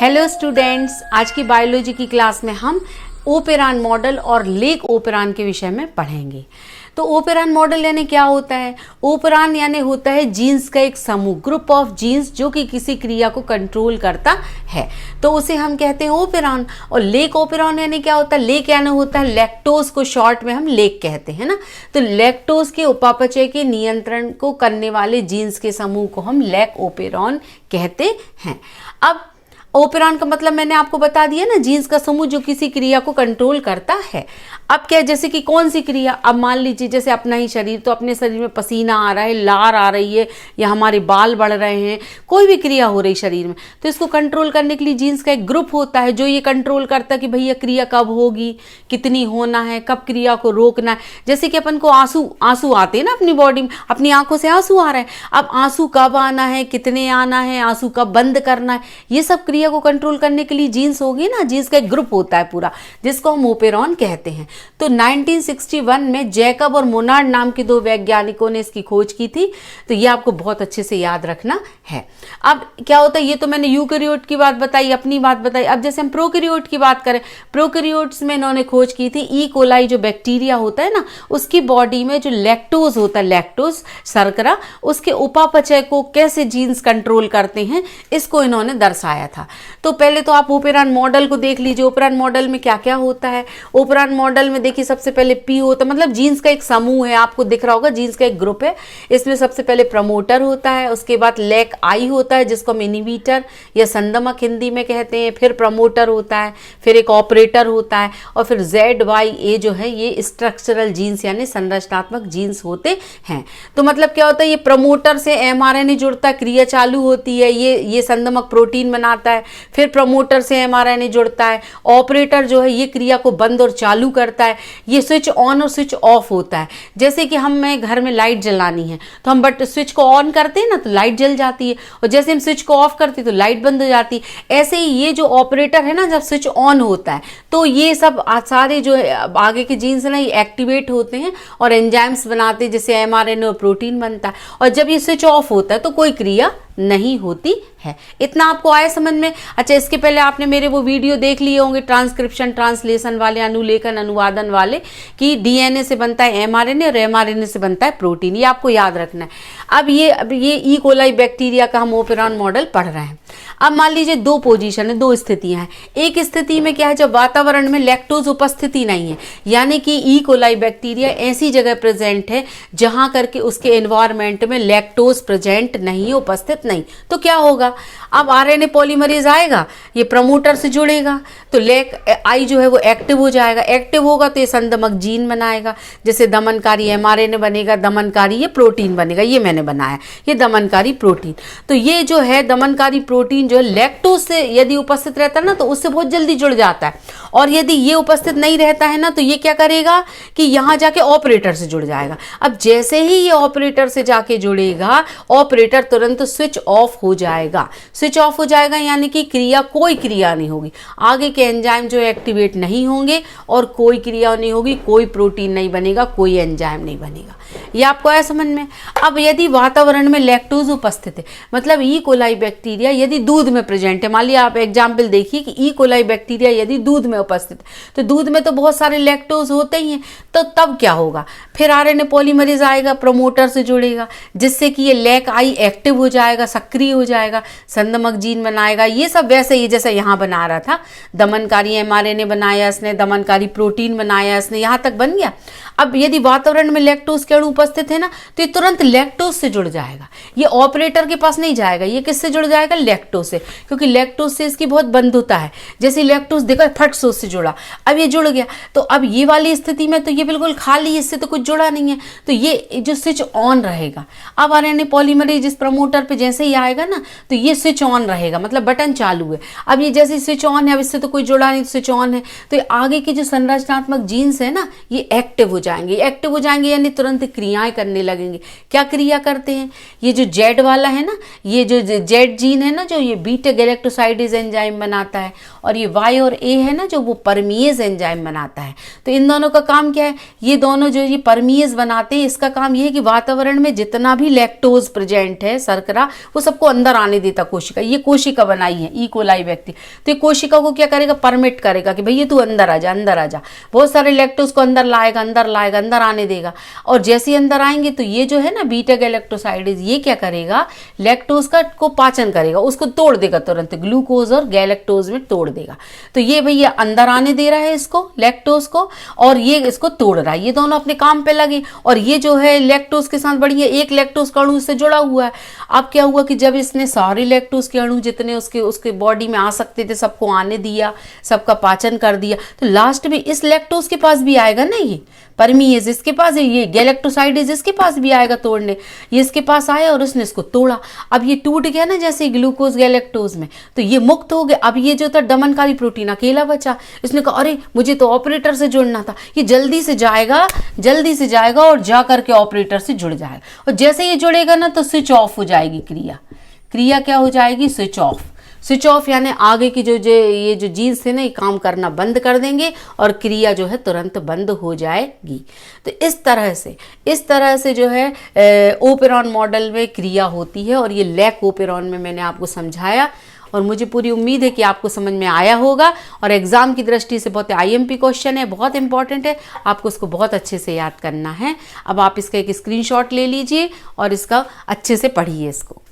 Hello students, आज की biology की क्लास में हम ओपेरान मॉडल और लेक ओपेरान के विषय में पढ़ेंगे। तो ओपेरान मॉडल यानी क्या होता है? ओपेरान यानी होता है जीन्स का एक समूह, ग्रुप ऑफ जीन्स जो कि किसी क्रिया को कंट्रोल करता है, तो उसे हम कहते हैं ओपेरान। और लेक ओपेरान यानी क्या होता है? लेक यानी होता है लैक्टोज को शॉर्ट में हम लेक कहते हैं ना। तो लैक्टोज के उपापचय के नियंत्रण को करने वाले जीन्स के समूह को हम लेक ओपेरान कहते हैं। अब ओपेरान का मतलब मैंने आपको बता दिया ना, जीन्स का समूह जो किसी क्रिया को कंट्रोल करता है। अब क्या, जैसे कि कौन सी क्रिया? अब मान लीजिए जैसे अपना ही शरीर, तो अपने शरीर में पसीना आ रहा है, लार आ रही है, या हमारे बाल बढ़ रहे हैं, कोई भी क्रिया हो रही शरीर में, तो इसको कंट्रोल करने के लिए जीन्स का एक ग्रुप होता है जो ये कंट्रोल करता है कि भैया क्रिया कब होगी, कितनी होना है, कब क्रिया को रोकना है। जैसे कि अपन को आंसू आते हैं ना अपनी बॉडी में, अपनी आंखों से आंसू आ रहे हैं, अब आंसू कब आना है, कितने आना है, आंसू कब बंद करना है, ये सब क्रिया को कंट्रोल करने के लिए जीन्स होगी ना। जीन्स का एक ग्रुप होता है पूरा, जिसको हम ओपेरान कहते हैं। तो 1961 में जैकब और मोनार्ड नाम के दो वैज्ञानिकों ने इसकी खोज की थी। तो ये आपको बहुत अच्छे से याद रखना है। अब क्या होता है, ये तो मैंने यूकेरियोट की बात बताई, अपनी बात बताई। अब जैसे हम प्रोकैरियोट की बात करें, प्रोकैरियोट्स में इन्होंने खोज की थी ई कोलाई जो बैक्टीरिया होता है ना, उसकी बॉडी में जो लैक्टोज होता है, लैक्टोज शर्करा, उसके उपापचय को कैसे जीन्स कंट्रोल करते हैं, इसको इन्होंने दर्शाया था। तो पहले तो आप ओपेरान मॉडल को देख लीजिए। ओपेरान मॉडल में क्या क्या होता है? ओपेरान मॉडल में देखिए सबसे पहले पी होता है, मतलब जीन्स का एक समूह है, आपको दिख रहा होगा जीन्स का एक ग्रुप है। इसमें सबसे पहले प्रमोटर होता है, उसके बाद लेक आई होता है जिसको हम इनहिबिटर या संदमक हिंदी में कहते हैं, फिर प्रमोटर होता है, फिर एक ऑपरेटर होता है, और फिर ZYA जो है ये स्ट्रक्चरल जीन्स यानी संरचनात्मक जीन्स होते हैं। तो मतलब क्या होता है, ये प्रमोटर से mRNA जुड़ता है, क्रिया चालू होती है, ये संदमक प्रोटीन बनाता है, फिर प्रमोटर से mRNA जुड़ता है, ऑपरेटर जो है ये क्रिया को बंद और चालू करता है, ये स्विच ऑन और स्विच ऑफ होता है। जैसे कि हमें घर में लाइट जलानी है तो हम बट स्विच को ऑन करते हैं ना तो लाइट जल जाती है, और जैसे हम स्विच को ऑफ करते हैं तो लाइट बंद हो जाती है। ऐसे ही ये जो ऑपरेटर है ना, जब स्विच ऑन होता है तो ये सब सारे जो आगे के जीन्स है ना, ये एक्टिवेट होते हैं और एंजाइम्स बनाते हैं, जैसे mRNA और प्रोटीन बनता है। और जब ये स्विच ऑफ होता है तो कोई क्रिया नहीं होती है। इतना आपको आया समझ में? अच्छा, इसके पहले आपने मेरे वो वीडियो देख लिए होंगे ट्रांसक्रिप्शन ट्रांसलेशन वाले, अनुलेखन अनुवादन वाले, कि DNA से बनता है mRNA और mRNA से बनता है प्रोटीन। ये आपको याद रखना है। अब ये ई कोलाई बैक्टीरिया का हम ओपेरान मॉडल पढ़ रहे हैं। अब मान लीजिए दो पोजीशन है, दो स्थितियां हैं। एक स्थिति में क्या है, जब वातावरण में लैक्टोज उपस्थिति नहीं है, यानी कि ई कोलाई बैक्टीरिया ऐसी जगह प्रेजेंट है जहां करके उसके एनवायरमेंट में लैक्टोज प्रेजेंट नहीं है, उपस्थित नहीं, तो क्या होगा? अब RNA पॉलीमरेज आएगा, ये प्रमोटर से जुड़ेगा, तो लेक आई जो है वो एक्टिव हो जाएगा। एक्टिव होगा तो ये संदमक जीन बनाएगा, जैसे दमनकारी mRNA बनेगा, दमनकारी ये प्रोटीन बनेगा, ये मैंने बनाया, ये दमनकारी प्रोटीन। तो ये जो है दमनकारी प्रोटीन जो है लैक्टोज से यदि उपस्थित रहता है ना तो उससे बहुत जल्दी जुड़ जाता है, और यदि ये उपस्थित नहीं रहता है ना तो ये क्या करेगा कि यहाँ जाके ऑपरेटर से जुड़ जाएगा। अब जैसे ही ये ऑपरेटर से जाके जुड़ेगा, ऑपरेटर तुरंत स्विच ऑफ हो जाएगा। स्विच ऑफ हो जाएगा यानी कि कोई क्रिया नहीं होगी, आगे के एंजाइम जो एक्टिवेट नहीं होंगे और कोई क्रिया नहीं होगी, कोई प्रोटीन नहीं बनेगा, कोई एंजाइम नहीं बनेगा। ये आपको आया समझ में? अब यदि वातावरण में लैक्टोज उपस्थित है, मतलब ई कोलाई बैक्टीरिया यदि दूध में प्रेजेंट है, मान लिया आप एग्जाम्पल देखिए कि ई कोलाई बैक्टीरिया यदि दूध में उपस्थित है, तो दूध में तो बहुत सारे लैक्टोज होते ही हैं, तो तब क्या होगा? फिर RNA पॉलीमरेज आएगा, प्रमोटर से जुड़ेगा, जिससे कि ये लेक आई एक्टिव हो जाएगा, सक्रिय हो जाएगा, संदमक जीन बनाएगा। ये सब वैसे ही जैसे यहाँ बना रहा था, दमनकारी mRNA बनाया इसने, दमनकारी प्रोटीन बनाया इसने, यहाँ तक बन गया। अब यदि वातावरण में लैक्टोज के अणु उपस्थित है ना तो ये तुरंत लैक्टोज से जुड़ जाएगा, ये ऑपरेटर के पास नहीं जाएगा। ये किससे जुड़ जाएगा? लैक्टोज से, क्योंकि लैक्टोज से इसकी बहुत बंधुता है। जैसे लैक्टोज देखा, फट से उससे जुड़ा, अब ये जुड़ गया। तो अब ये वाली स्थिति में तो ये बिल्कुल खाली, इससे तो कुछ जुड़ा नहीं है, तो ये जो स्विच ऑन रहेगा। अब RNA पॉलीमरेज इस प्रमोटर पे जैसे ही आएगा ना तो ये स्विच ऑन रहेगा, मतलब बटन चालू है। अब ये जैसे स्विच ऑन है, अब इससे तो कोई जुड़ा नहीं, स्विच ऑन है, तो आगे के जो संरचनात्मक जीन्स है ना ये एक्टिव हो जाएंगे। एक्टिव हो जाएंगे यानी तुरंत क्रियाएं करने लगेंगे। क्या क्रिया करते हैं? ये जो जेड वाला है ना, ये जो जेड जीन है ना, जो ये बीटा गैलेक्टोसाइडेज एंजाइम बनाता है, और ये वाई और ए है ना, जो वो परमीएज एंजाइम बनाता है। तो इन दोनों का काम क्या है? ये दोनों जो ये परमीएज बनाते हैं, इसका काम ये है कि वातावरण में जितना भी लैक्टोज प्रेजेंट है, शर्करा, वो सबको अंदर आने देता कोशिका। ये कोशिका बनाई है ई कोलाई व्यक्ति, तो ये कोशिका को क्या करेगा? परमिट करेगा कि भैया तू अंदर आ जा, अंदर आ जा। बहुत सारे लैक्टोज को अंदर लाएगा, अंदर आने देगा। और जैसे ही अंदर आएंगे तो ये जो है ना बीटा गैलेक्टोसाइडेज, ये क्या करेगा? लैक्टोज का को पाचन करेगा, उसको तोड़ देगा तुरंत, ग्लूकोज और गैलेक्टोज में तोड़ देगा। तो ये भैया अंदर आने दे रहा है इसको, लैक्टोज को, और ये इसको तोड़ रहा है। ये दोनों अपने काम पे लगे, और ये जो है लैक्टोज के साथ बढ़िया एक लैक्टोज का अणु इससे जुड़ा हुआ है। अब क्या हुआ कि जब इसने सारे लैक्टोज के अणु जितने उसके बॉडी में आ सकते थे सबको आने दिया, सबका पाचन कर दिया, तो लास्ट में इस लैक्टोज के पास भी आएगा ना, ये परमीएज इसके पास है, ये गैलेक्टोसाइडेज इसके पास भी आएगा तोड़ने। ये इसके पास आया और उसने इसको तोड़ा। अब ये टूट गया ना जैसे ग्लूकोज गैलेक्टोज में, तो ये मुक्त हो गया। अब ये जो था दमनकारी प्रोटीन अकेला बचा। इसने कहा अरे मुझे तो ऑपरेटर से जुड़ना था। ये जल्दी से जाएगा और जा करके ऑपरेटर से जुड़ जाएगा, और जैसे ये जुड़ेगा ना तो स्विच ऑफ हो जाएगी क्रिया क्या हो जाएगी? स्विच ऑफ यानी आगे की ये जो जीन्स है ना, ये काम करना बंद कर देंगे और क्रिया जो है तुरंत बंद हो जाएगी। तो इस तरह से जो है ओपेरॉन मॉडल में क्रिया होती है, और ये लैक ओपेरॉन में मैंने आपको समझाया, और मुझे पूरी उम्मीद है कि आपको समझ में आया होगा। और एग्जाम की दृष्टि से बहुत आईएमपी क्वेश्चन है, बहुत इंपॉर्टेंट है, आपको उसको बहुत अच्छे से याद करना है। अब आप इसका एक स्क्रीनशॉट ले लीजिए और इसका अच्छे से पढ़िए इसको।